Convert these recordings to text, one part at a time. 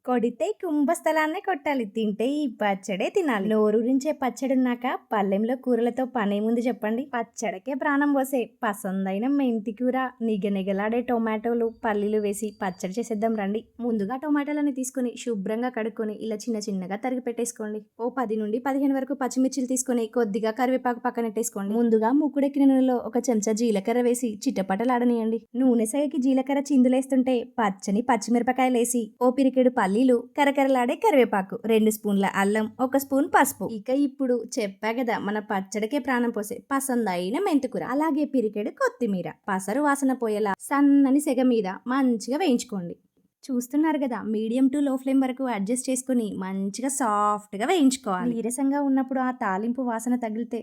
కొడితే కుంభస్థలాన్నే కొట్టాలి. తింటే ఈ పచ్చడే తినాలి. నోరూరించే పచ్చడున్నాక పల్లెంలో కూరలతో పనేముంది చెప్పండి. పచ్చడికే ప్రాణం పోసే పసందైన మెంతి కూర, నిగనిగలాడే టొమాటోలు, పల్లీలు వేసి పచ్చడి చేసేద్దాం రండి. ముందుగా టొమాటోలని తీసుకుని శుభ్రంగా కడుక్కొని ఇలా చిన్న చిన్నగా తరిగి పెట్టేసుకోండి. ఓ 10 నుండి 15 వరకు పచ్చిమిర్చిలు తీసుకొని కొద్దిగా కరివేపాకు పక్కనెట్టేసుకోండి. ముందుగా ముక్కుడెక్కిన నూనెలో ఒక చెంచా జీలకర్ర వేసి చిట్టపటలాడనియండి. నూనె సైకి జీలకర్ర చిందులేస్తుంటే పచ్చని పచ్చిమిరపకాయలు వేసి ఓ పిరికెడు పల్లీలు, కరకరలాడే కరివేపాకు, 2 స్పూన్ల అల్లం, 1 స్పూన్ పసుపు. ఇక ఇప్పుడు చెప్పా కదా మన పచ్చడికే ప్రాణం పోసే పసందైన మెంతికూర, అలాగే పిరికెడు కొత్తిమీర, పసరు వాసన పోయేలా సన్నని సెగ మీద మంచిగా వేయించుకోండి. చూస్తున్నారు కదా, మీడియం టు లో ఫ్లేమ్ వరకు అడ్జస్ట్ చేసుకుని మంచిగా సాఫ్ట్గా వేయించుకోవాలి. నీరసంగా ఉన్నప్పుడు ఆ తాలింపు వాసన తగిలితే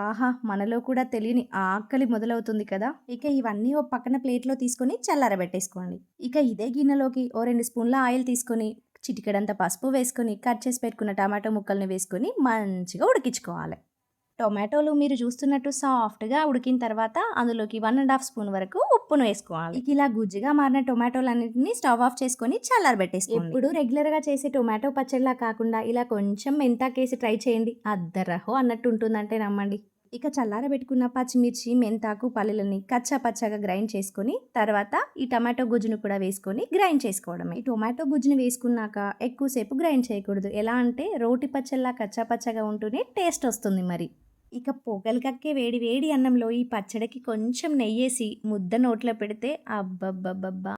ఆహా, మనలో కూడా తెలియని ఆకలి మొదలవుతుంది కదా. ఇక ఇవన్నీ ఓ పక్కన ప్లేట్లో తీసుకొని చల్లారబెట్టేసుకోండి. ఇక ఇదే గిన్నెలోకి ఓ 2 స్పూన్ల ఆయిల్ తీసుకొని చిటికెడంత పసుపు వేసుకొని కట్ చేసి పెట్టుకున్న టమాటో ముక్కల్ని వేసుకొని మంచిగా ఉడికించుకోవాలి. టొమాటోలు మీరు చూస్తున్నట్టు సాఫ్ట్గా ఉడికిన తర్వాత అందులోకి 1½ స్పూన్ వరకు ఉప్పును వేసుకోవాలి. ఇక ఇలా గుజ్జుగా మారిన టొమాటోలన్నింటినీ స్టవ్ ఆఫ్ చేసుకొని చల్లారబెట్టేసుకోండి. ఎప్పుడు రెగ్యులర్గా చేసే టొమాటో పచ్చడిలా కాకుండా ఇలా కొంచెం మెంతాకేసి ట్రై చేయండి. అద్దరహో అన్నట్టు ఉంటుందంటే నమ్మండి. ఇక చల్లారబెట్టుకున్న పచ్చిమిర్చి, మెంతాకు, పల్లీలని కచ్చా పచ్చగా గ్రైండ్ చేసుకొని తర్వాత ఈ టమాటో గుజ్జును కూడా వేసుకొని గ్రైండ్ చేసుకోవడమే. ఈ టొమాటో గుజ్జుని వేసుకున్నాక ఎక్కువసేపు గ్రైండ్ చేయకూడదు. ఎలా అంటే రోటి పచ్చళ్ళ కచ్చా పచ్చగా ఉంటూనే టేస్ట్ వస్తుంది మరి. ఇక పొగలు కక్కే వేడి వేడి అన్నంలో ఈ పచ్చడికి కొంచెం నెయ్యేసి ముద్ద నోట్లో పెడితే అబ్బబ్బబ్బబ్బా!